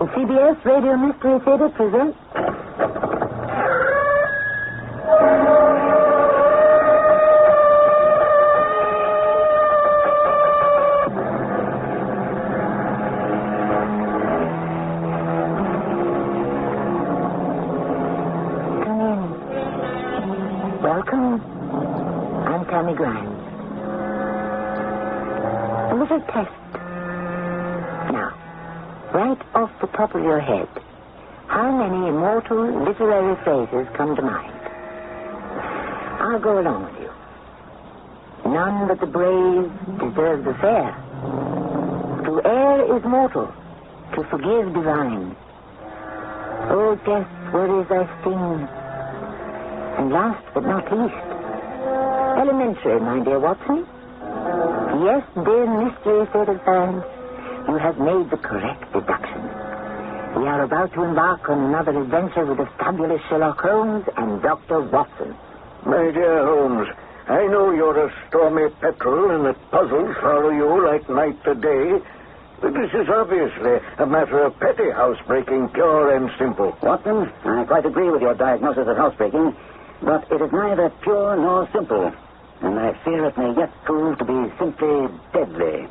The CBS Radio Mystery Theater presents... Come in. Welcome. I'm Tammy Grimes. A little test. Now, right off the top of your head, how many immortal literary phrases come to mind? I'll go along with you. None but the brave deserve the fair. To err is mortal, to forgive divine. O death, where is thy sting? And last but not least, elementary, my dear Watson. Yes, dear Mystery Theater fans, you have made the correct deduction. We are about to embark on another adventure with the fabulous Sherlock Holmes and Dr. Watson. My dear Holmes, I know you're a stormy petrel and that puzzles follow you like night to day. But this is obviously a matter of petty housebreaking, pure and simple. Watson, I quite agree with your diagnosis of housebreaking, but it is neither pure nor simple. And I fear it may yet prove to be simply deadly.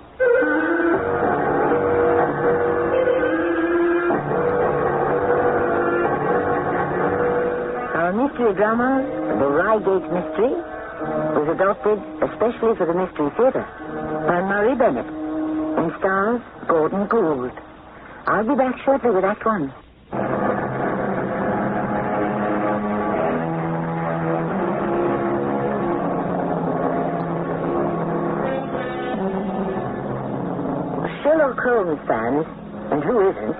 Our mystery drama, The Reigate Mystery, was adopted especially for the Mystery Theater by Murray Bennett and stars Gordon Gould. I'll be back shortly with Act One. Sherlock Holmes fans, and who isn't,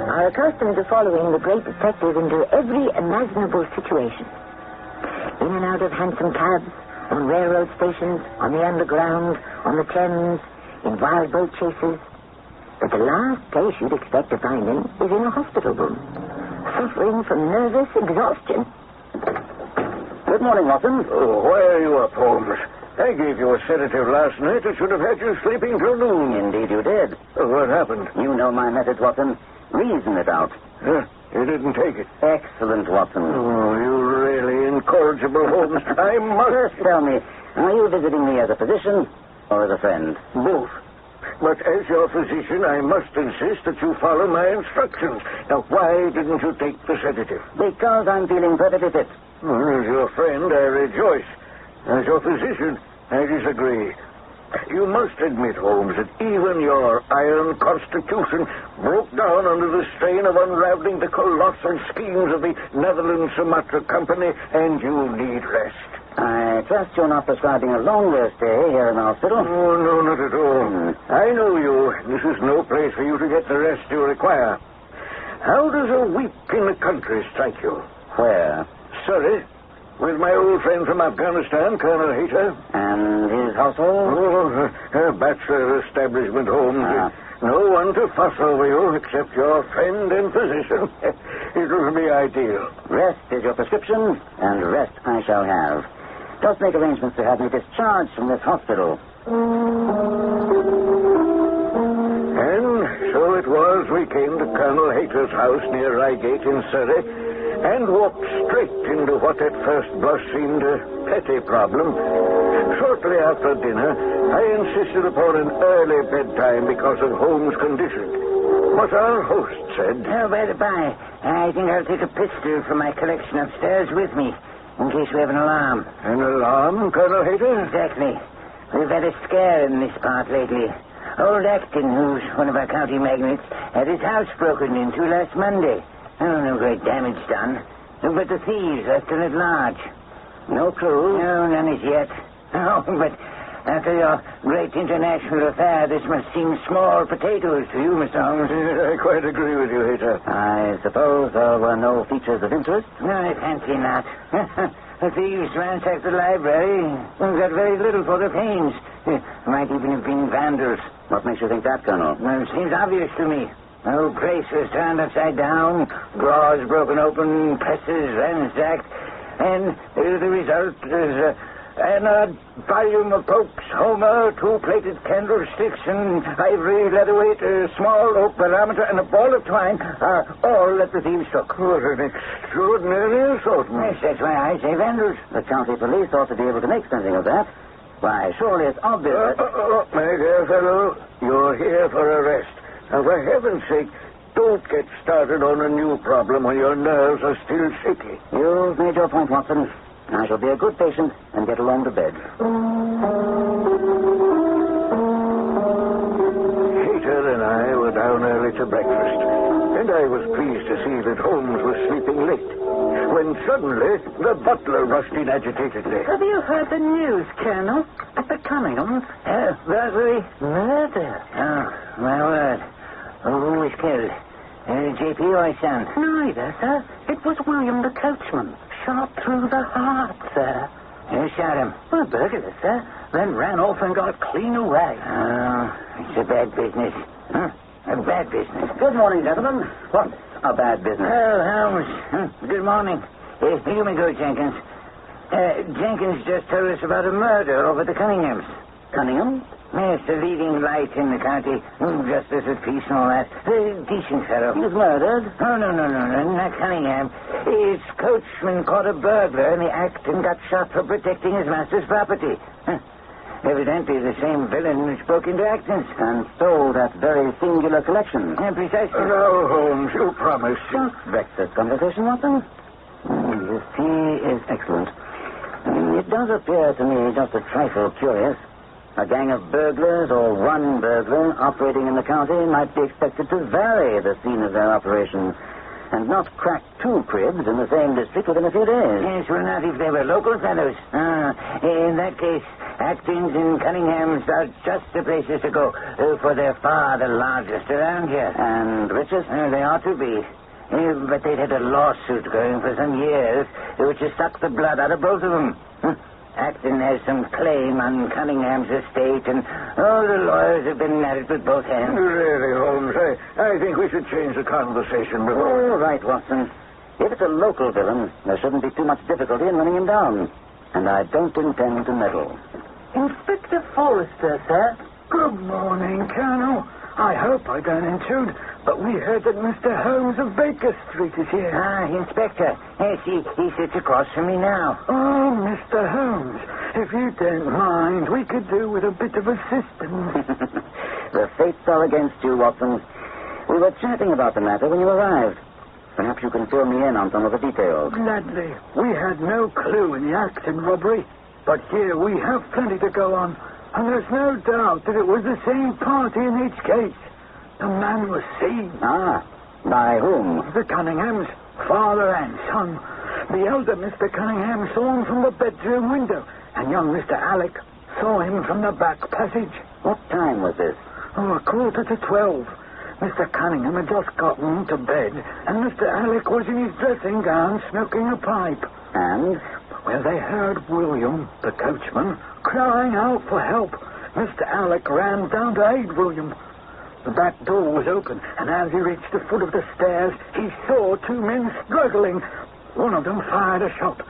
are accustomed to following the great detective into every imaginable situation. In and out of hansom cabs, on railroad stations, on the underground, on the Thames, in wild boat chases. But the last place you'd expect to find him is in a hospital room, suffering from nervous exhaustion. Good morning, Watson. Oh, why are you up, Holmes? I gave you a sedative last night that should have had you sleeping till noon. Indeed you did. What happened? You know my methods, Watson. Reason it out. You didn't take it. Excellent, Watson. Oh, you really incorrigible, Holmes. I must... First tell me, are you visiting me as a physician or as a friend? Both. But as your physician, I must insist that you follow my instructions. Now, why didn't you take the sedative? Because I'm feeling perfectly fit. Well, as your friend, I rejoice. As your physician, I disagree. You must admit, Holmes, that even your iron constitution broke down under the strain of unraveling the colossal schemes of the Netherlands Sumatra Company, and you need rest. I trust you're not prescribing a longer stay here in the hospital. Oh, no, not at all. I know you. This is no place for you to get the rest you require. How does a week in the country strike you? Where? Surrey. With my old friend from Afghanistan, Colonel Hayter. And his household? Oh, a bachelor establishment, Holmes. No one to fuss over you except your friend and physician. It will be ideal. Rest is your prescription, and rest I shall have. Just make arrangements to have me discharged from this hospital. And so it was we came to Colonel Hayter's house near Reigate in Surrey, and walked straight into what at first blush seemed a petty problem. Shortly after dinner, I insisted upon an early bedtime because of Holmes' condition. But our host said... Oh, by the by, I think I'll take a pistol from my collection upstairs with me, in case we have an alarm. An alarm, Colonel Hayter? Exactly. We've had a scare in this part lately. Old Acton, who's one of our county magnates, had his house broken into last Monday. Oh, no great damage done. But the thieves are still at large. No clue? No, none as yet. Oh, but after your great international affair, this must seem small potatoes to you, Mr. Holmes. I quite agree with you, Hayter. I suppose there were no features of interest? No, I fancy not. The thieves ransacked the library and got very little for their pains. Might even have been vandals. What makes you think that, Colonel? Well, it seems obvious to me. The whole place was turned upside down, drawers broken open, presses ransacked, and the result is and a volume of Pope's Homer, 2 plated candlesticks, and ivory leatherweight, a small oak barometer, and a ball of twine are all that the thieves took. What an extraordinary assortment. Yes, that's why I say vandals. The county police ought to be able to make something of that. Why, surely it's obvious. My dear fellow, you're here for arrest. Now, for heaven's sake, don't get started on a new problem when your nerves are still shaky. You've made your point, Watson. I shall be a good patient and get along to bed. Hayter and I were down early to breakfast, and I was pleased to see that Holmes was sleeping late, when suddenly the butler rushed in agitatedly. Have you heard the news, Colonel? At the Cunninghams? Burglary? Murder. Oh, my word. Who was killed? J.P. or his son? Neither, sir. It was William the coachman. Shot through the heart, sir. Who shot him? Well, a burglar, sir. Then ran off and got clean away. Oh, it's a bad business. A bad business. Good morning, gentlemen. What's a bad business? Oh, Holmes. Good morning. You may go, Jenkins. Jenkins just told us about a murder over the Cunninghams. Cunningham? Yes, the leading light in the county. Justice of peace and all that. A decent fellow. He was murdered? Oh, no, not Cunningham. His coachman caught a burglar in the act and got shot for protecting his master's property. Evidently the same villain which broke into Acton's. And stole that very singular collection. Precisely. Now, Holmes, you promised. Don't vex this conversation, Watson. This tea is excellent. It does appear to me just a trifle curious. A gang of burglars or one burglar operating in the county might be expected to vary the scene of their operation and not crack 2 cribs in the same district within a few days. Yes, well, not if they were local fellows. In that case, Acton's and Cunningham's are just the places to go, for they're far the largest around here. And richest? They ought to be. But they'd had a lawsuit going for some years, which has sucked the blood out of both of them. Acton has some claim on Cunningham's estate, and all the lawyers have been at it with both hands. Really, Holmes, I think we should change the conversation All before... right, Watson. If it's a local villain, there shouldn't be too much difficulty in running him down. And I don't intend to meddle. Inspector Forrester, sir. Good morning, Colonel. I hope I don't intrude, but we heard that Mr. Holmes of Baker Street is here. Inspector. Yes, he sits across from me now. Oh, Mr. Holmes, if you don't mind, we could do with a bit of assistance. The fates are against you, Watson. We were chatting about the matter when you arrived. Perhaps you can fill me in on some of the details. Gladly. We had no clue in the Acton robbery, but here we have plenty to go on. And there's no doubt that it was the same party in each case. The man was seen. By whom? The Cunninghams, father and son. The elder Mr. Cunningham saw him from the bedroom window, and young Mr. Alec saw him from the back passage. What time was this? 12:15. Mr. Cunningham had just gotten to bed, and Mr. Alec was in his dressing gown smoking a pipe. And? Well, they heard William, the coachman, crying out for help. Mr. Alec ran down to aid William. The back door was open, and as he reached the foot of the stairs, he saw 2 men struggling. One of them fired a shot.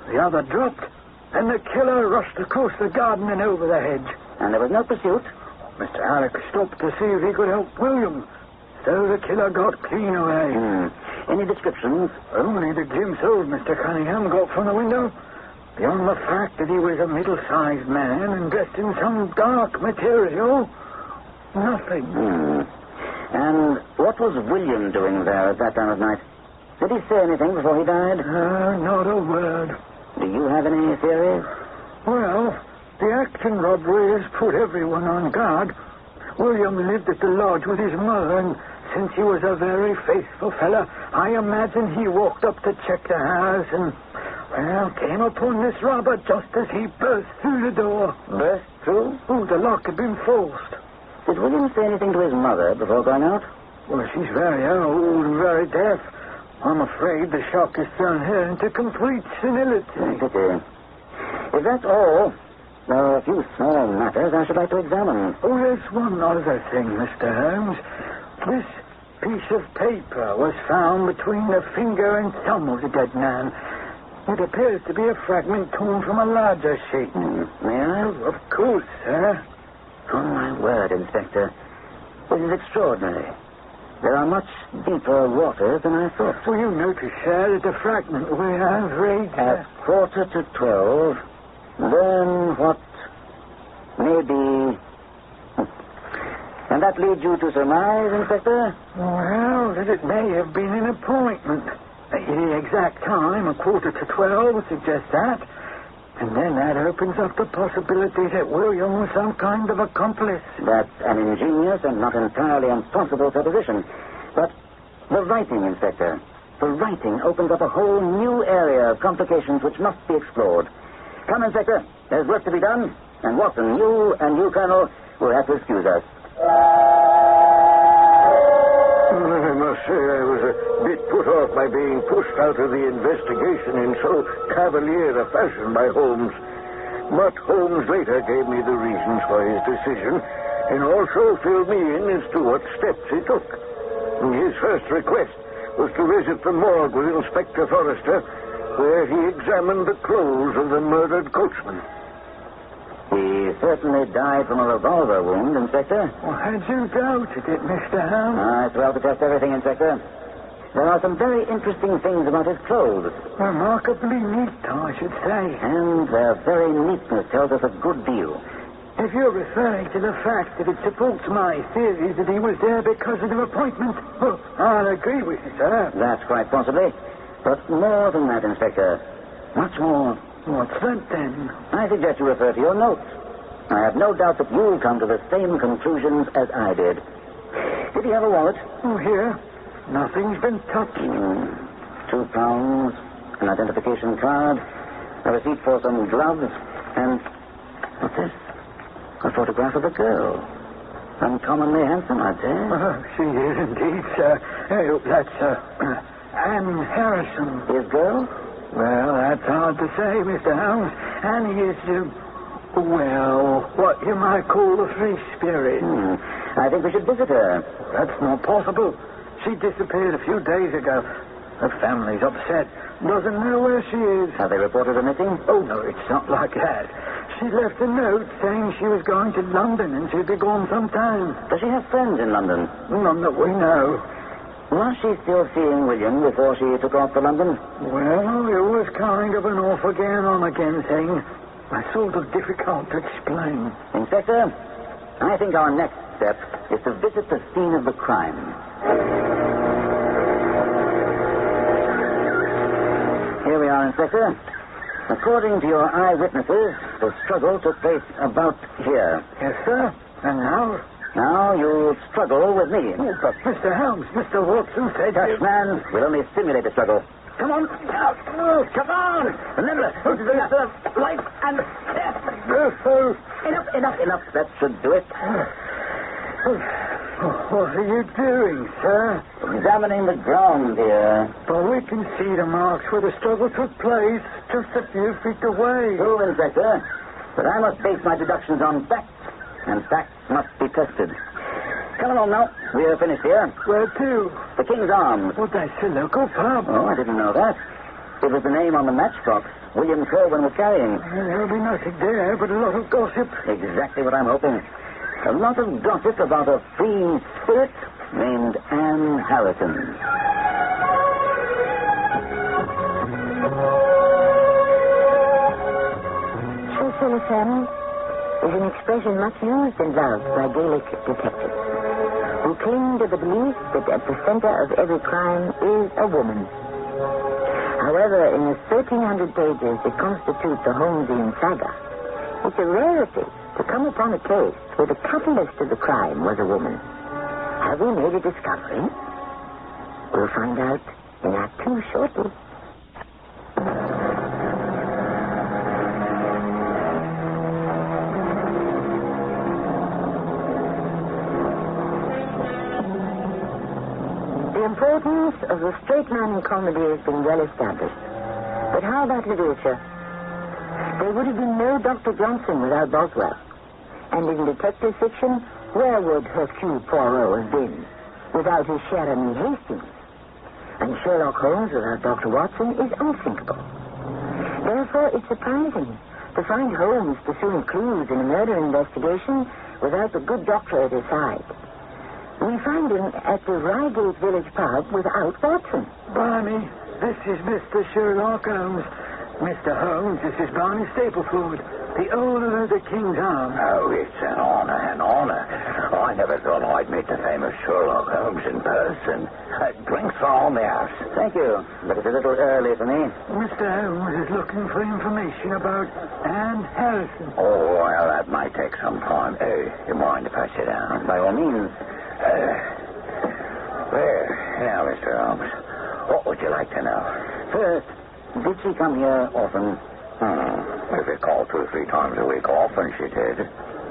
The other dropped, and the killer rushed across the garden and over the hedge. And there was no pursuit? Mr. Alec stopped to see if he could help William. So the killer got clean away. Any descriptions? Only the glimpse old Mr. Cunningham got from the window. Beyond the fact that he was a middle-sized man and dressed in some dark material, nothing. And what was William doing there at that time of night? Did he say anything before he died? Not a word. Do you have any theories? Well, the Acton robbery has put everyone on guard. William lived at the lodge with his mother, and since he was a very faithful fella, I imagine he walked up to check the house and, came upon this robber just as he burst through the door. Burst through? The lock had been forced. Did William say anything to his mother before going out? Well, she's very old and very deaf. I'm afraid the shock has thrown her into complete senility. Pity. If that's all, there are a few small matters I should like to examine. There's one other thing, Mr. Holmes. This piece of paper was found between the finger and thumb of the dead man. It appears to be a fragment torn from a larger sheet. May I? Of course, sir. On my word, Inspector, this is extraordinary. There are much deeper waters than I thought. Well, you notice, sir, that the fragment we have reads... At 11:45, learn what may be... And that leads you to surmise, Inspector? Well, that it may have been an appointment. The exact time, 11:45, would suggest that. And then that opens up the possibility that William was some kind of accomplice. That's an ingenious and not entirely impossible supposition. But the writing, Inspector, the writing opens up a whole new area of complications which must be explored. Come, Inspector, there's work to be done. And Watson, you and you, Colonel, will have to excuse us. I must say I was a bit put off by being pushed out of the investigation in so cavalier a fashion by Holmes. But Holmes later gave me the reasons for his decision and also filled me in as to what steps he took. His first request was to visit the morgue with Inspector Forrester, where he examined the clothes of the murdered coachman. He certainly died from a revolver wound, Inspector. Well, had you doubted it, Mr. Holmes? It's well to test everything, Inspector. There are some very interesting things about his clothes. Remarkably neat, I should say. And their very neatness tells us a good deal. If you're referring to the fact that it supports my theory that he was there because of the appointment, well, I'll agree with you, sir. That's quite possibly. But more than that, Inspector. Much more. What's that, then? I suggest you refer to your notes. I have no doubt that you'll come to the same conclusions as I did. Did he have a wallet? Oh, here. Nothing's been touched. £2, an identification card, a receipt for some gloves, and... what's this? A photograph of a girl. Uncommonly handsome, I'd say. She is indeed, sir. That's Anne Harrison. His girl? Well, that's hard to say, Mr. Holmes. Annie is, what you might call a free spirit. I think we should visit her. That's not possible. She disappeared a few days ago. Her family's upset. Doesn't know where she is. Have they reported her missing? Oh, no, it's not like that. She left a note saying she was going to London and she'd be gone some time. Does she have friends in London? None that we know. Was she still seeing William before she took off for London? Well, it was kind of an off-again, on-again thing. Sort of difficult to explain. Inspector, I think our next step is to visit the scene of the crime. Here we are, Inspector. According to your eyewitnesses, the struggle took place about here. Yes, sir. And now? Now you struggle with me. Oh, but Mr. Holmes, Mr. Watson said... Hush, man. We'll only stimulate the struggle. Come on. Out. Come on. Remember, this is a matter of life and death. Enough. That should do it. What are you doing, sir? Examining the ground here. But we can see the marks where the struggle took place just a few feet away. True, Inspector. But I must base my deductions on facts. And facts must be tested. Come along now. We are finished here. Where to? The King's Arms. Well, that's the local pub. Oh, I didn't know that. It was the name on the matchbox William Kerwin was carrying. There'll be nothing there but a lot of gossip. Exactly what I'm hoping. A lot of gossip about a free spirit named Anne Harrison. Chesterton is an expression much used and loved by Gaelic detectives who cling to the belief that at the center of every crime is a woman. However, in the 1,300 pages that constitute the Holmesian saga, it's a rarity to come upon a case where the catalyst of the crime was a woman. Have we made a discovery? We'll find out in Act 2 shortly. The importance of the straight man in comedy has been well established. But how about literature? There would have been no Dr. Johnson without Boswell. And in detective fiction, where would Hercule Poirot have been without his Jeremy Hastings? And Sherlock Holmes without Dr. Watson is unthinkable. Therefore, it's surprising to find Holmes pursuing clues in a murder investigation without a good doctor at his side. We find him at the Reigate village pub without Watson. Barney, this is Mr. Sherlock Holmes. Mr. Holmes, this is Barney Stapleford, the owner of the King's Arms. Oh, it's an honor, an honor. I never thought I'd meet the famous Sherlock Holmes in person. Drinks are on the house. Thank you, but it's a little early for me. Mr. Holmes is looking for information about Anne Harrison. Oh, well, that might take some time. You mind if I sit down? By all means. There. Now, Mr. Holmes, what would you like to know? First, did she come here often? If it called 2 or 3 times a week, often she did.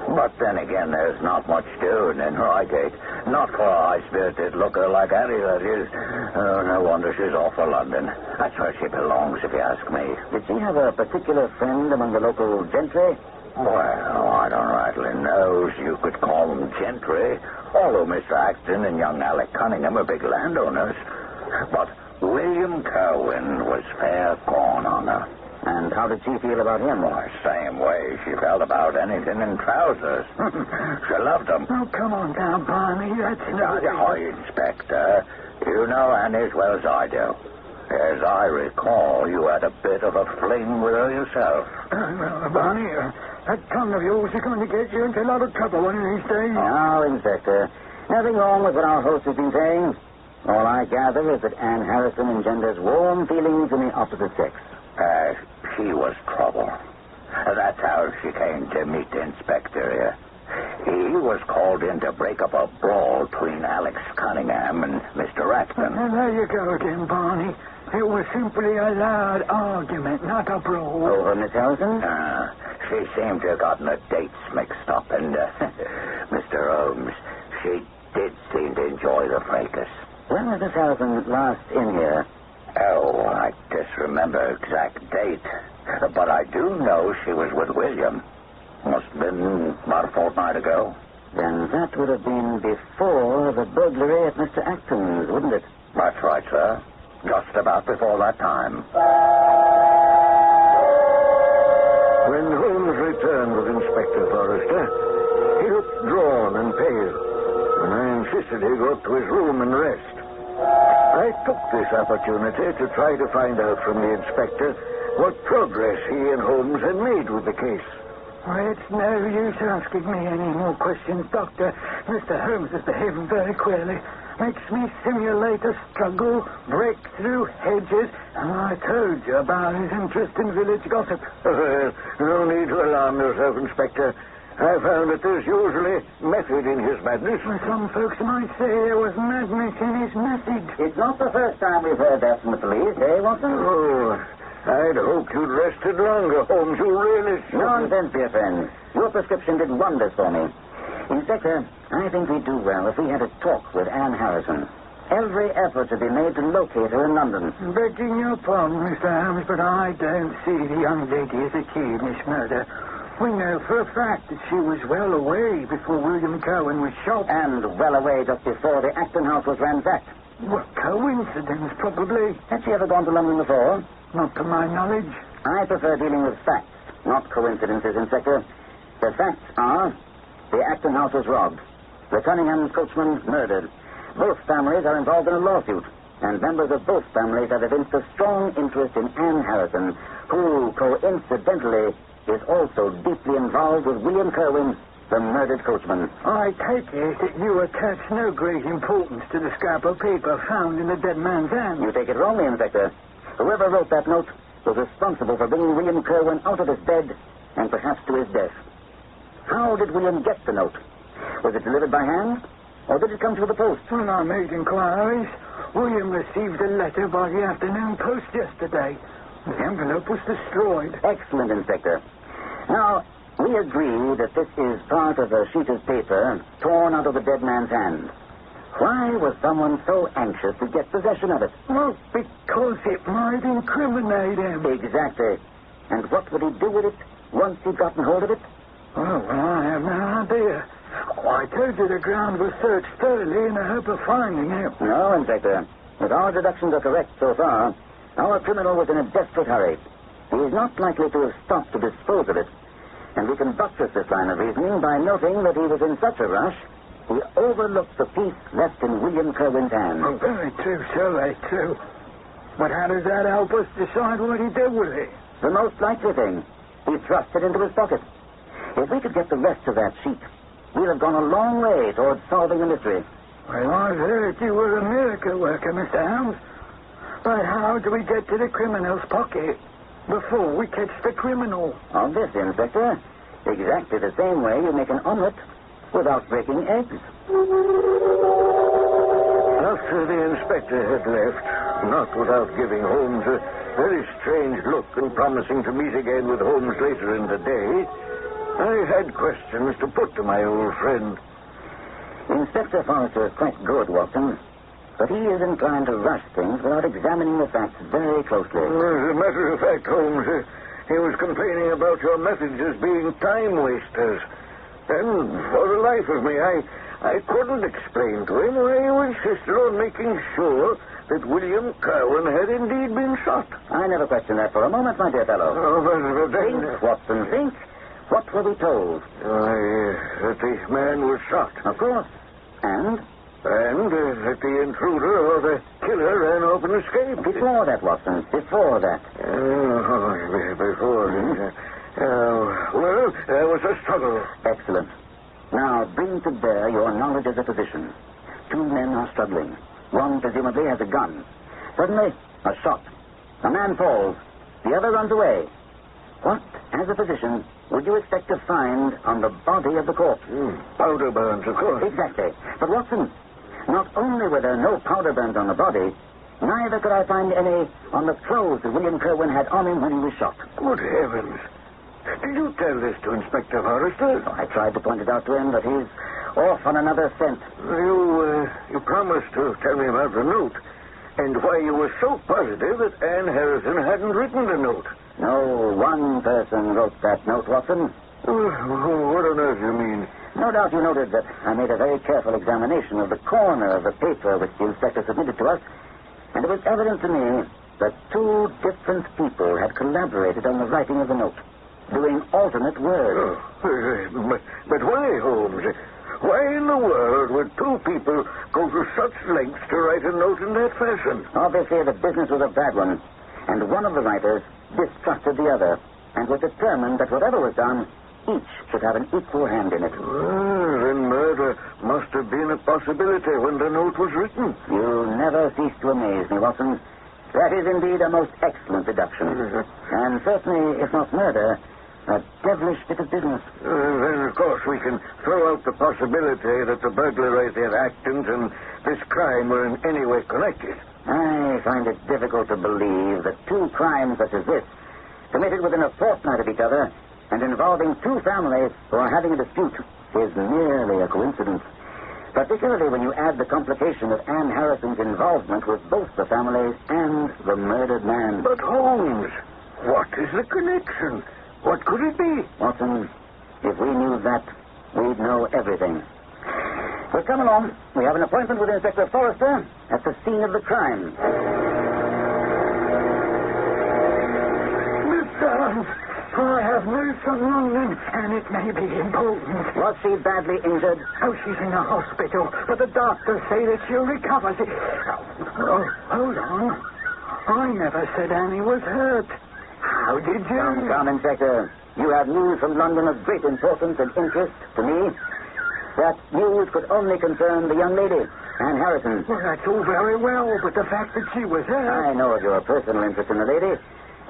But then again, there's not much doing in Reigate. Not for a high-spirited looker like Harry, that is. Oh, no wonder she's off for London. That's where she belongs, if you ask me. Did she have a particular friend among the local gentry? Well, I don't rightly know. You could call them gentry. Although Mr. Acton and young Alec Cunningham are big landowners. But William Kerwin was fair gone on her. And how did she feel about him? Why, same way she felt about anything in trousers. She loved him. Oh, come on down, Barney. That's not... Oh, Inspector, you know Anne as well as I do. As I recall, you had a bit of a fling with her yourself. Barney, that tongue of yours is going to get you into a lot of trouble one of these days. Now, Inspector, nothing wrong with what our host has been saying. All I gather is that Anne Harrison engenders warm feelings in the opposite sex. She was trouble. That's how she came to meet the inspector here. He was called in to break up a brawl between Alex Cunningham and Mr. Acton. There you go again, Barney. It was simply a loud argument, not a brawl. Over Miss Harrison? She seemed to have gotten the dates mixed up, and Mr. Holmes, she did seem to enjoy the fracas. When was Miss Harrison last in here? Oh, I disremember exact date. But I do know she was with William. Must have been about a fortnight ago. Then that would have been before the burglary at Mr. Acton's, wouldn't it? That's right, sir. Just about before that time. When Holmes returned with Inspector Forrester, he looked drawn and pale, and I insisted he go up to his room and rest. I took this opportunity to try to find out from the inspector what progress he and Holmes had made with the case. Well, it's no use asking me any more questions, Doctor. Mr. Holmes is behaving very queerly. Makes me simulate a struggle, break through hedges, and I told you about his interest in village gossip. Well, no need to alarm yourself, Inspector. I found that there's usually method in his madness. Well, some folks might say there was madness in his message. It's not the first time we've heard that from the police, eh, Watson? Oh, I'd hoped you'd rested longer, Holmes. You really should. Nonsense, dear friend. Your prescription did wonders for me. Inspector, I think we'd do well if we had a talk with Anne Harrison. Every effort should be made to locate her in London. Begging your pardon, Mr. Holmes, but I don't see the young lady as a key in this murder. We know for a fact that she was well away before William Kerwin was shot. And well away just before the Acton house was ransacked. What coincidence, probably. Had she ever gone to London before? Not to my knowledge. I prefer dealing with facts, not coincidences, Inspector. The facts are the Acton house was robbed. The Cunningham coachman murdered. Both families are involved in a lawsuit, and members of both families have evinced a strong interest in Anne Harrison, who, coincidentally, is also deeply involved with William Kerwin, the murdered coachman. I take it that you attach no great importance to the scrap of paper found in the dead man's hand. You take it wrongly, Inspector. Whoever wrote that note was responsible for bringing William Kerwin out of his bed and perhaps to his death. How did William get the note? Was it delivered by hand, or did it come through the post? When I made inquiries, William received a letter by the afternoon post yesterday. The envelope was destroyed. Excellent, Inspector. Now, we agree that this is part of a sheet of paper torn out of the dead man's hand. Why was someone so anxious to get possession of it? Well, because it might incriminate him. Exactly. And what would he do with it once he'd gotten hold of it? Oh, well, I have no idea. Oh, I told you the ground was searched thoroughly in the hope of finding him. No, Inspector. If our deductions are correct so far, our criminal was in a desperate hurry. He is not likely to have stopped to dispose of it. And we can buttress this line of reasoning by noting that he was in such a rush, he overlooked the piece left in William Kerwin's hand. Oh, very true, sir, very true. But how does that help us decide what he did with it? The most likely thing. He thrust it into his pocket. If we could get the rest of that sheet, we'd have gone a long way towards solving the mystery. Well, I've heard you were a miracle worker, Mr. Holmes. But how do we get to the criminal's pocket before we catch the criminal? On this, Inspector, exactly the same way you make an omelet without breaking eggs. After the inspector had left, not without giving Holmes a very strange look and promising to meet again with Holmes later in the day, I had questions to put to my old friend. Inspector Forrester is quite good, Watson, but he is inclined to rush things without examining the facts very closely. As a matter of fact, Holmes, he was complaining about your methods as being time wasters. And for the life of me, I couldn't explain to him why you insisted on making sure that William Kerwin had indeed been shot. I never questioned that for a moment, my dear fellow. Oh, but then... Think, Watson, think. What were we told? That the man was shot. Of course. And? And that the intruder or the killer ran off and escaped. Before that, Watson. Before that. Before. Well, there was a struggle. Excellent. Now, bring to bear your knowledge as a physician. Two men are struggling. One presumably has a gun. Suddenly, a shot. A man falls. The other runs away. What, as a physician, would you expect to find on the body of the corpse? Powder burns, of course. Exactly. But, Watson, not only were there no powder burns on the body, neither could I find any on the clothes that William Kerwin had on him when he was shot. Good heavens. Did you tell this to Inspector Forrester? Oh, I tried to point it out to him, but he's off on another scent. You promised to tell me about the note, and why you were so positive that Anne Harrison hadn't written the note. No one person wrote that note, Watson. What on earth do you mean? No doubt you noted that I made a very careful examination of the corner of the paper which the inspector submitted to us, and it was evident to me that two different people had collaborated on the writing of the note, doing alternate words. But why, Holmes? Why in the world would two people go to such lengths to write a note in that fashion? Obviously, the business was a bad one, and one of the writers distrusted the other, and was determined that whatever was done, each should have an equal hand in it. Then murder must have been a possibility when the note was written. You never cease to amaze me, Watson. That is indeed a most excellent deduction. And certainly, if not murder, a devilish bit of business. Then, of course, we can throw out the possibility that the burglaries at Acton and this crime were in any way connected. I find it difficult to believe that two crimes such as this, committed within a fortnight of each other, and involving two families who are having a dispute, is merely a coincidence. Particularly when you add the complication of Anne Harrison's involvement with both the families and the murdered man. But, Holmes, what is the connection? What could it be? Watson, if we knew that, we'd know everything. But come along. We have an appointment with Inspector Forrester at the scene of the crime. Mr. Holmes, I have news from London, and it may be important. Was she badly injured? Oh, she's in a hospital, but the doctors say that she'll recover. Oh, hold on. I never said Annie was hurt. How did you... Come, Inspector. You have news from London of great importance and interest to me. That news could only concern the young lady, Anne Harrison. Well, that's all very well, but the fact that she was hurt... I know of your personal interest in the lady,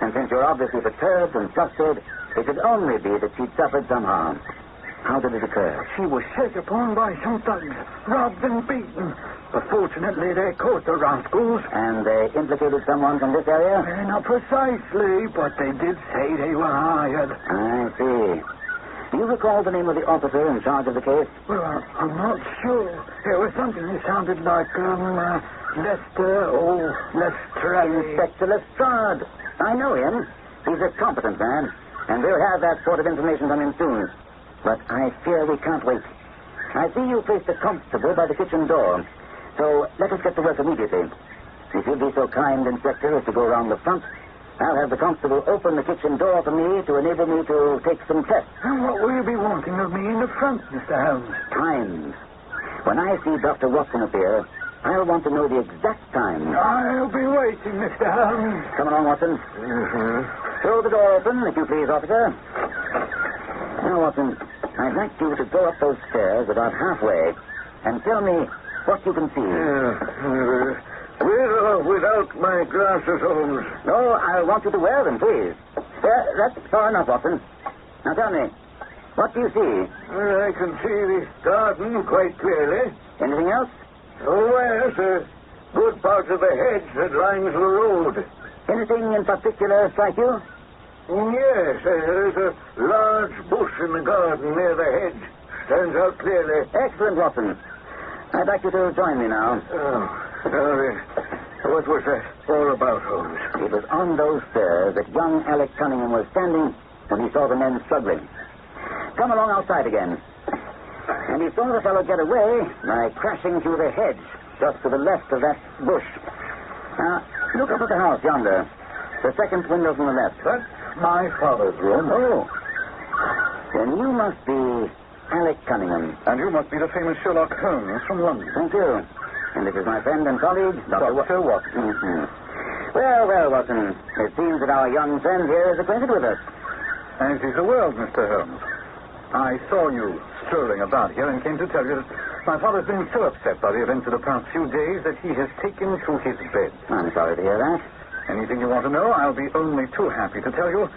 and since you're obviously perturbed and flustered, it could only be that she'd suffered some harm. How did it occur? She was set upon by some thugs, robbed and beaten. But fortunately, they caught the rascals. And they implicated someone from this area? Not precisely, but they did say they were hired. I see. Do you recall the name of the officer in charge of the case? Well, I'm not sure. There was something that sounded like, Lester or Lestrade. Inspector Lestrade. I know him. He's a competent man, and we'll have that sort of information from him soon. But I fear we can't wait. I see you placed a constable by the kitchen door, so let us get to work immediately. If you'll be so kind, Inspector, as to go around the front I'll have the constable open the kitchen door for me to enable me to take some tests. And what will you be wanting of me in the front, Mr. Holmes? Times. When I see Dr. Watson appear, I'll want to know the exact time. I'll be waiting, Mr. Holmes. Come along, Watson. Throw the door open, if you please, officer. Now, Watson, I'd like you to go up those stairs about halfway and tell me what you can see. With or without my glasses, Holmes? No, I want you to wear them, please. There, that's far enough, Watson. Now tell me, what do you see? Well, I can see the garden quite clearly. Anything else? Oh, yes, a good part of the hedge that lines the road. Anything in particular strike you? Yes, there's a large bush in the garden near the hedge. Stands out clearly. Excellent, Watson. I'd like you to join me now. What was that all about, Holmes? It was on those stairs that young Alec Cunningham was standing when he saw the men struggling. Come along outside again. And he saw the fellow get away by crashing through the hedge just to the left of that bush. Now, look up at the house yonder. The second window from the left. That's my father's room. Oh. Then you must be Alec Cunningham. And you must be the famous Sherlock Holmes from London. Thank you. And this is my friend and colleague, Dr. Watson. Mm-hmm. Well, Watson, it seems that our young friend here is acquainted with us. As is the world, Mr. Holmes. I saw you strolling about here and came to tell you that my father's been so upset by the events of the past few days that he has taken to his bed. I'm sorry to hear that. Anything you want to know, I'll be only too happy to tell you.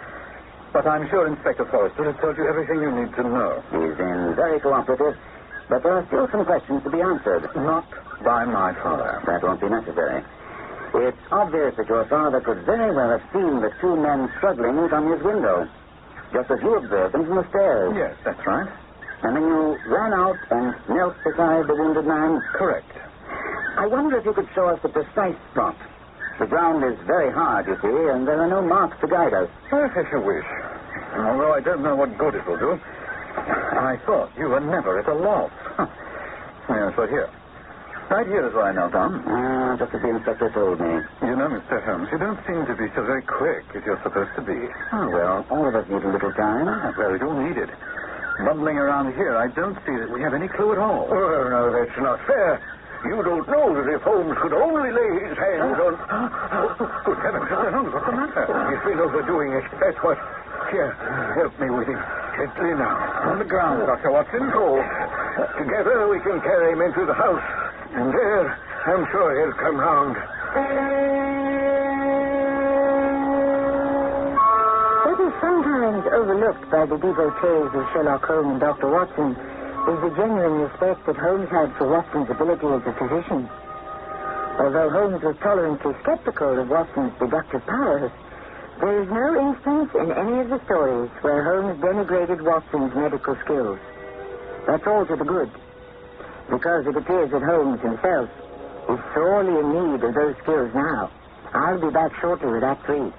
But I'm sure Inspector Forrester has told you everything you need to know. He's been very cooperative, but there are still some questions to be answered. Not by my father. That won't be necessary. It's obvious that your father could very well have seen the two men struggling from his window, just as you observed them from the stairs. Yes, that's right. And then you ran out and knelt beside the wounded man? Correct. I wonder if you could show us the precise spot. The ground is very hard, you see, and there are no marks to guide us. Well, if you wish. Although I don't know what good it will do. I thought you were never at a loss. Yes, but here. Right here is where I knelt down. Just as the inspector told me. You know, Mr. Holmes, you don't seem to be so very quick as you're supposed to be. Oh, well, all of us need a little time. Well, you'll need it. Bumbling around here, I don't see that we have any clue at all. Oh, no, that's not fair. You don't know that if Holmes could only lay his hands on... Good heavens, Mr. Holmes, what's the matter? He's been overdoing it. That's what... Here, help me with him. Gently now. On the ground, Dr. Watson. Oh, together we can carry him into the house. And there, I'm sure he'll come round. What is sometimes overlooked by the devotees of Sherlock Holmes and Dr. Watson is the genuine respect that Holmes had for Watson's ability as a physician. Although Holmes was tolerantly skeptical of Watson's deductive powers, there is no instance in any of the stories where Holmes denigrated Watson's medical skills. That's all to the good, because it appears that Holmes himself is sorely in need of those skills now. I'll be back shortly with Act 3.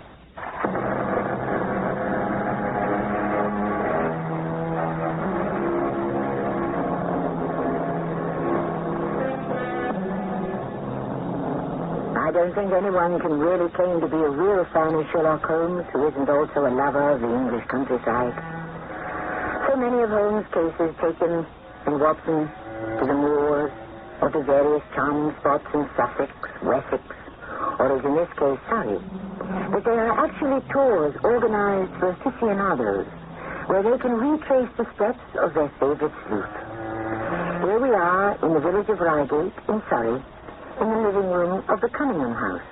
I don't think anyone can really claim to be a real fan of Sherlock Holmes who isn't also a lover of the English countryside. So many of Holmes' cases taken in Watson to the moors or to various charming spots in Sussex, Wessex, or as in this case, Surrey, but they are actually tours organized for aficionados where they can retrace the steps of their favorite sleuth. Here we are in the village of Reigate in Surrey, in the living room of the Cunningham house.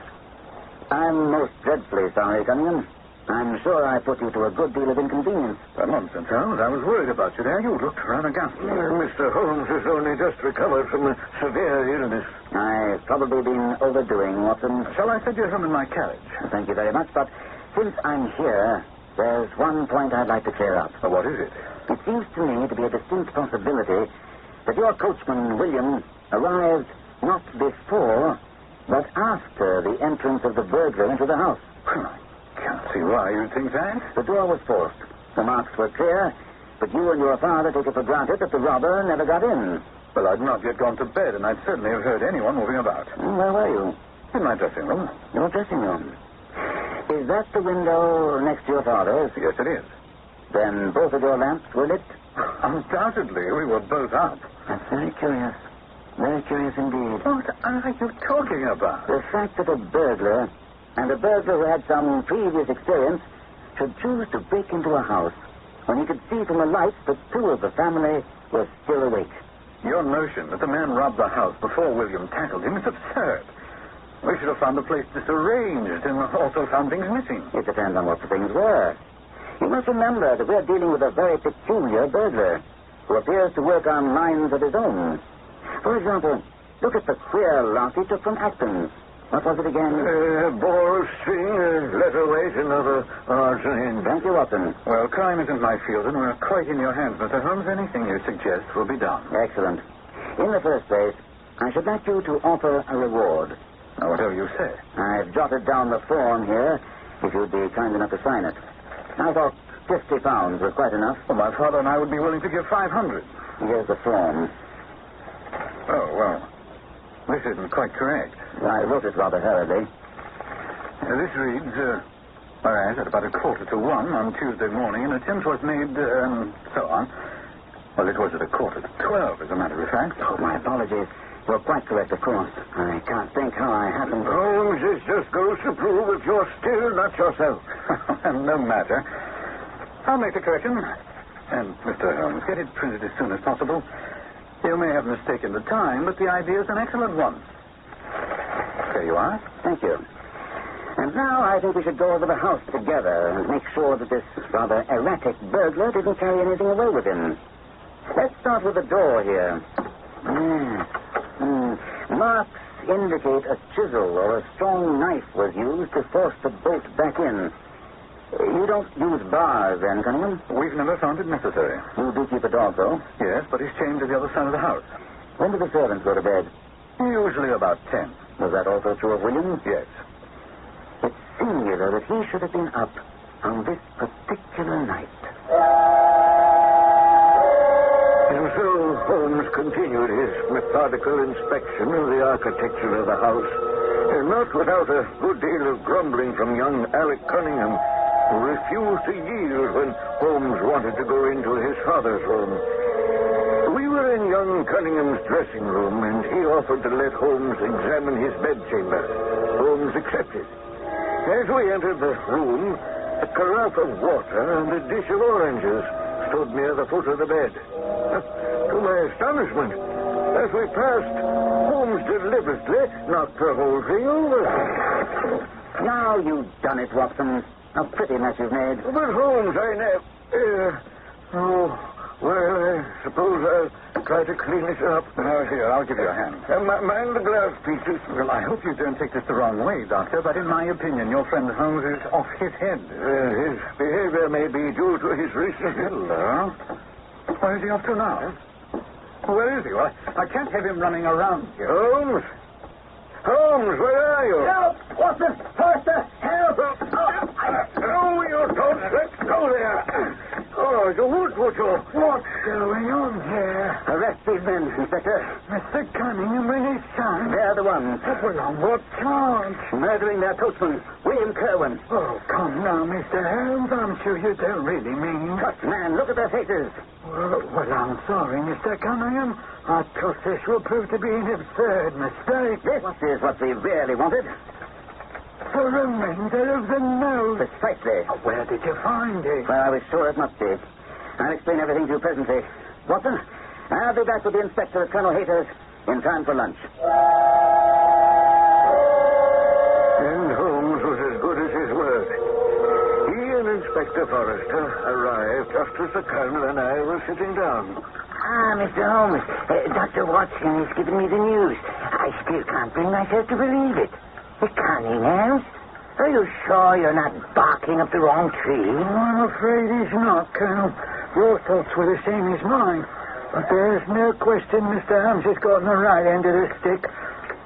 I'm most dreadfully sorry, Cunningham. I'm sure I put you to a good deal of inconvenience. Nonsense, Holmes. I was worried about you there. You looked rather ghastly. Mr. Holmes has only just recovered from a severe illness. I've probably been overdoing, Watson. Shall I send you home in my carriage? Thank you very much, but since I'm here, there's one point I'd like to clear up. What is it? It seems to me to be a distinct possibility that your coachman, William, arrived not before, but after the entrance of the burglar into the house. I can't see why you think that. The door was forced. The marks were clear, but you and your father take it for granted that the robber never got in. Well, I'd not yet gone to bed, and I'd certainly have heard anyone moving about. Where were you? In my dressing room. Your dressing room. Is that the window next to your father's? Yes, it is. Then both of your lamps were lit? Undoubtedly, we were both up. That's very curious. Very curious indeed. What are you talking about? The fact that a burglar, and a burglar who had some previous experience, should choose to break into a house when he could see from the lights that two of the family were still awake. Your notion that the man robbed the house before William tackled him is absurd. We should have found the place disarranged and also found things missing. It depends on what the things were. You must remember that we're dealing with a very peculiar burglar who appears to work on lines of his own. For example, look at the queer lot he took from Acton's. What was it again? Ball string, letter weight, another odds and ends. Thank you, Watson. Well, crime isn't my field, and we're quite in your hands, Mr. Holmes. Anything you suggest will be done. Excellent. In the first place, I should like you to offer a reward. Now, whatever you say. I've jotted down the form here, if you'd be kind enough to sign it. I thought £50 was quite enough. Well, my father and I would be willing to give 500. Here's the form. Oh, well, this isn't quite correct. I wrote it rather hurriedly. This reads, whereas at about 1:45 on Tuesday morning, an attempt was made, and so on. Well, it was at 11:45, as a matter of fact. Oh, my apologies. You're quite correct, of course. I can't think how I happened to... Holmes, this just goes to prove that you're still not yourself. No matter. I'll make the correction. And, Mr. Holmes, get it printed as soon as possible. You may have mistaken the time, but the idea is an excellent one. There you are. Thank you. And now I think we should go over the house together and make sure that this rather erratic burglar didn't carry anything away with him. Let's start with the door here. Marks indicate a chisel or a strong knife was used to force the bolt back in. You don't use bars, then, Cunningham? We've never found it necessary. You do keep a dog, though? Yes, but he's chained to the other side of the house. When do the servants go to bed? Usually about 10. Was that also true of William? Yes. It's singular that he should have been up on this particular night. And so Holmes continued his methodical inspection of the architecture of the house, and not without a good deal of grumbling from young Alec Cunningham, who refused to yield when Holmes wanted to go into his father's room. We were in young Cunningham's dressing room, and he offered to let Holmes examine his bedchamber. Holmes accepted. As we entered the room, a carafe of water and a dish of oranges stood near the foot of the bed. To my astonishment, as we passed, Holmes deliberately knocked the whole thing over. Now you've done it, Watson. A pretty mess you've made. But Holmes, I never... well, I suppose I'll try to clean it up. Now, here, I'll give you a hand. Mind the glass pieces. Well, I hope you don't take this the wrong way, Doctor, but in my opinion, your friend Holmes is off his head. His behavior may be due to his recent... Hello? Where is he off to now? Where is he? Well, I can't have him running around here. Holmes? Holmes, where are you? Help! Watson! Foster! Help! No, you don't. Let's go there. Oh, you would you? What's going on here? Arrest these men, Inspector. Mr. Cunningham and his son? They're the ones. Well, on what charge? Murdering their coachman, William Kerwin. Oh, come now, Mr. Holmes. I'm sure you don't really mean... But, man, look at their faces. Well, I'm sorry, Mr. Cunningham. I trust this will prove to be an absurd mistake. This is what we really wanted. The remainder of the note. Precisely. Where did you find it? Well, I was sure it must be. I'll explain everything to you presently. Watson, I'll be back with the inspector at Colonel Hayter's in time for lunch. And Holmes was as good as his word. He and Inspector Forrester arrived just as the Colonel and I were sitting down. Mr. Holmes, Dr. Watson has given me the news. I still can't bring myself to believe it. The Cunninghams? Are you sure you're not barking up the wrong tree? I'm afraid he's not, Colonel. Your thoughts were the same as mine. But there's no question Mr. Holmes has gotten the right end of the stick.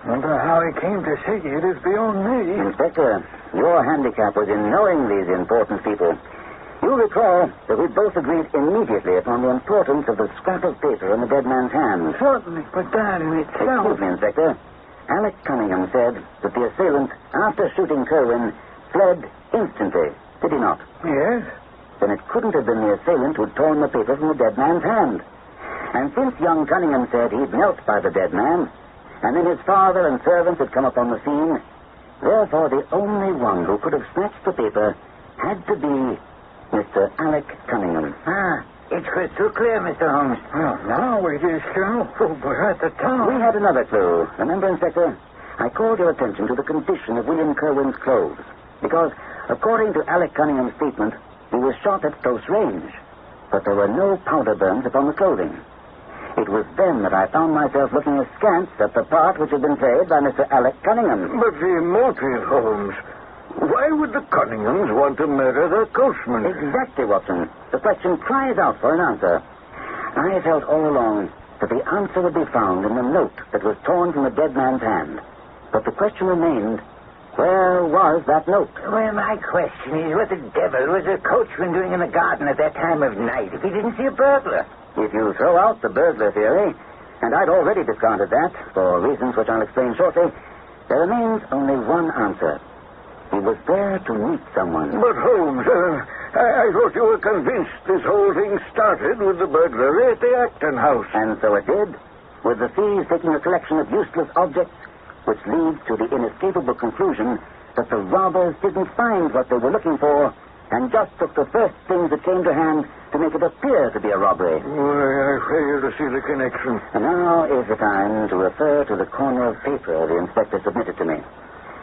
Wonder how he came to see it is beyond me. Inspector, your handicap was in knowing these important people. You'll recall that we both agreed immediately upon the importance of the scrap of paper in the dead man's hand. Certainly, but that in itself... Excuse me, Inspector. Alec Cunningham said that the assailant, after shooting Kerwin, fled instantly, did he not? Yes. Then it couldn't have been the assailant who'd torn the paper from the dead man's hand. And since young Cunningham said he'd knelt by the dead man, and then his father and servants had come upon the scene, therefore the only one who could have snatched the paper had to be Mr. Alec Cunningham. Ah, it's crystal clear, Mr. Holmes. Well, now it is, Colonel. Oh, but at the time... We had another clue. Remember, Inspector? I called your attention to the condition of William Kerwin's clothes, because, according to Alec Cunningham's statement, he was shot at close range, but there were no powder burns upon the clothing. It was then that I found myself looking askance at the part which had been played by Mr. Alec Cunningham. But the motive, Holmes. Why would the Cunninghams want to murder their coachman? Exactly, Watson. The question cries out for an answer. I felt all along that the answer would be found in the note that was torn from the dead man's hand. But the question remained, where was that note? Well, my question is, what the devil was the coachman doing in the garden at that time of night if he didn't see a burglar? If you throw out the burglar theory, and I'd already discounted that, for reasons which I'll explain shortly, there remains only one answer. He was there to meet someone. But, Holmes, I thought you were convinced this whole thing started with the burglary at the Acton house. And so it did, with the thieves taking a collection of useless objects, which leads to the inescapable conclusion that the robbers didn't find what they were looking for and just took the first things that came to hand to make it appear to be a robbery. Why, I fail to see the connection. And now is the time to refer to the corner of paper the inspector submitted to me.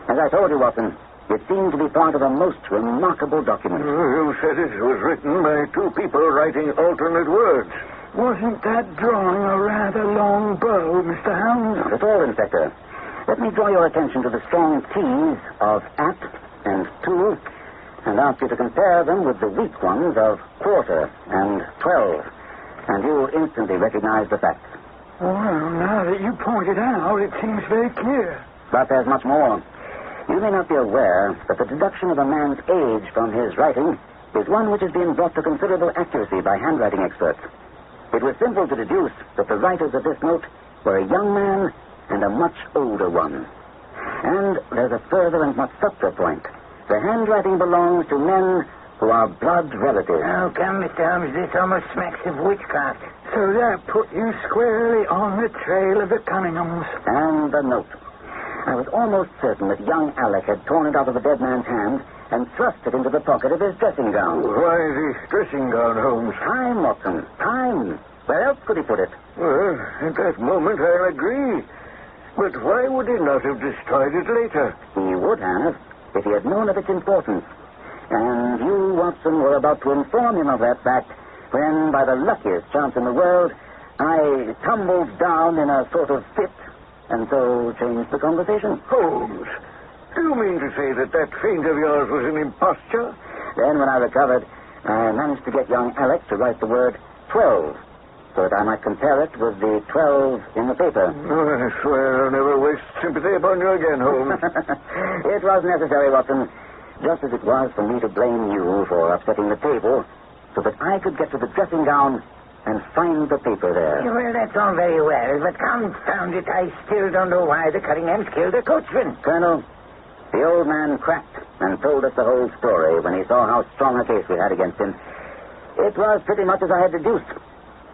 As I told you, Watson, it seemed to be part of a most remarkable document. You said it was written by two people writing alternate words. Wasn't that drawing a rather long bow, Mr. Holmes? Not at all, Inspector. Let me draw your attention to the strong T's of at and to, and ask you to compare them with the weak ones of quarter and 12. And you'll instantly recognize the facts. Well, now that you point it out, it seems very clear. But there's much more. You may not be aware that the deduction of a man's age from his writing is one which is being brought to considerable accuracy by handwriting experts. It was simple to deduce that the writers of this note were a young man and a much older one. And there's a further and much subtler point. The handwriting belongs to men who are blood relatives. Oh, come, Mr. Holmes, this almost smacks of witchcraft. So that put you squarely on the trail of the Cunninghams. And the note. I was almost certain that young Alec had torn it out of the dead man's hand and thrust it into the pocket of his dressing gown. Why the dressing gown, Holmes? Time, Watson, time. Where else could he put it? Well, at that moment I'll agree. But why would he not have destroyed it later? He would have, if he had known of its importance. And you, Watson, were about to inform him of that fact when, by the luckiest chance in the world, I tumbled down in a sort of fit and so changed the conversation. Holmes, do you mean to say that that feint of yours was an imposture? Then, when I recovered, I managed to get young Alec to write the word 12, so that I might compare it with the 12 in the paper. Oh, I swear I'll never waste sympathy upon you again, Holmes. It was necessary, Watson, just as it was for me to blame you for upsetting the table, so that I could get to the dressing gown and find the paper there. Well, that's all very well, but confound it, I still don't know why the Cunninghams killed their coachman. Colonel, the old man cracked and told us the whole story when he saw how strong a case we had against him. It was pretty much as I had deduced.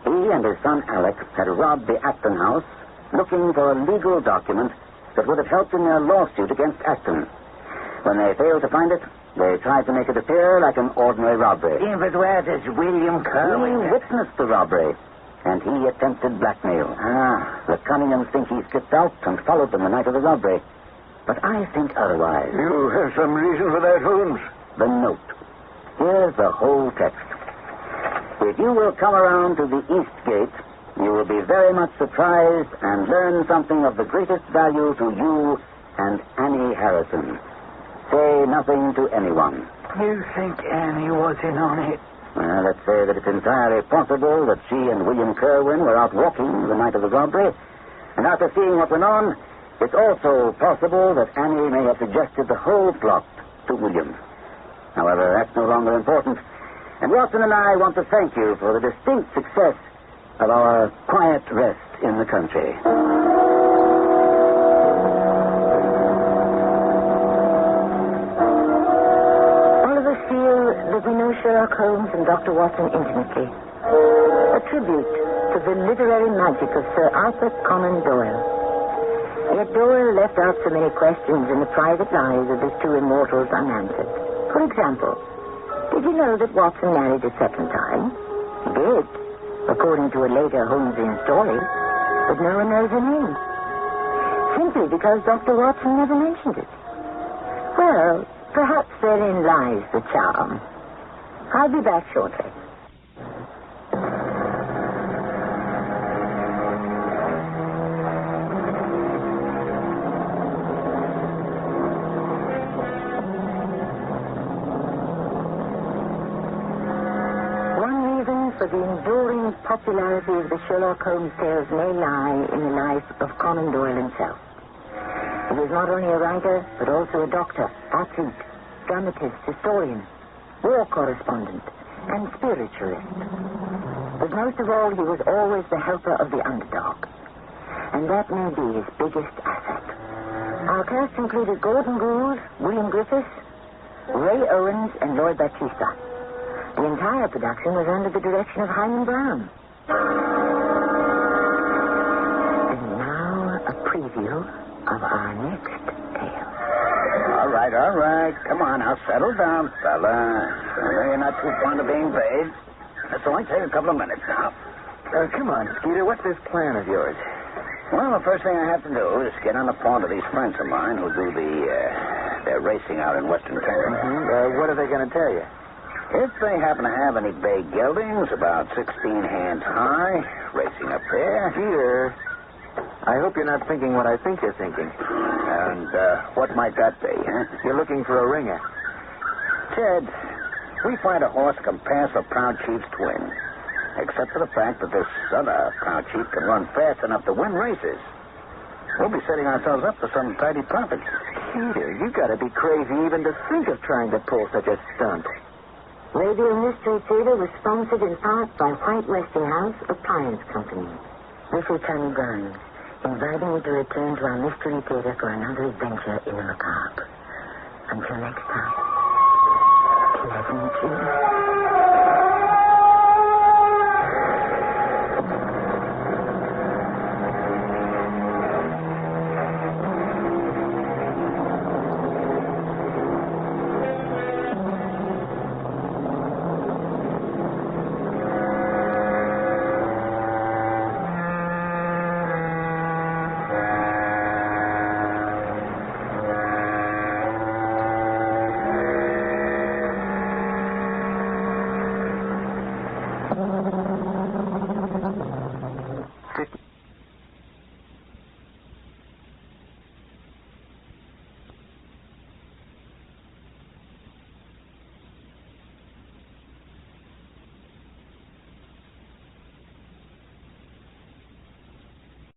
He and his son Alec had robbed the Acton house looking for a legal document that would have helped in their lawsuit against Acton. When they failed to find it, they tried to make it appear like an ordinary robbery. Yeah, but where does William Kerwin? He witnessed the robbery, and he attempted blackmail. The Cunninghams think he skipped out and followed them the night of the robbery. But I think otherwise. You have some reason for that, Holmes? The note. Here's the whole text. If you will come around to the East Gate, you will be very much surprised and learn something of the greatest value to you and Annie Harrison. Say nothing to anyone. You think Annie was in on it? Well, let's say that it's entirely possible that she and William Kerwin were out walking the night of the robbery, and after seeing what went on, it's also possible that Annie may have suggested the whole plot to William. However, that's no longer important, and Watson and I want to thank you for the distinct success of our quiet rest in the country. Holmes and Dr. Watson intimately. A tribute to the literary magic of Sir Arthur Conan Doyle. Yet Doyle left out so many questions in the private lives of his two immortals unanswered. For example, did you know that Watson married a second time? He did, according to a later Holmesian story, but no one knows her name. Simply because Dr. Watson never mentioned it. Well, perhaps therein lies the charm. I'll be back shortly. For the enduring popularity of the Sherlock Holmes tales may lie in the life of Conan Doyle himself. He was not only a writer, but also a doctor, athlete, dramatist, historian, war correspondent, and spiritualist. But most of all, he was always the helper of the underdog. And that may be his biggest asset. Our cast included Gordon Gould, William Griffiths, Ray Owens, and Lloyd Battista. The entire production was under the direction of Hyman Brown. And now a preview of our next tale. All right. Come on, now settle down, fella. I know you're not too fond of being paid. This will only take a couple of minutes now. Come on, Skeeter. What's this plan of yours? Well, the first thing I have to do is get on the phone to these friends of mine who do their racing out in Western Canada. Mm-hmm. What are they going to tell you? If they happen to have any bay geldings about 16 hands high, racing up there. Skeeter, I hope you're not thinking what I think you're thinking. And what might that be, huh? You're looking for a ringer. Ted, we find a horse can pass a Proud Chief's twin. Except for the fact that this other Proud Chief can run fast enough to win races. We'll be setting ourselves up for some tidy profits. Skeeter, you gotta be crazy even to think of trying to pull such a stunt. Radio Mystery Theater was sponsored in part by White Westinghouse Appliance Company. This is Tony Burns, inviting you to return to our Mystery Theater for another adventure in the macabre. Until next time, pleasant dreams.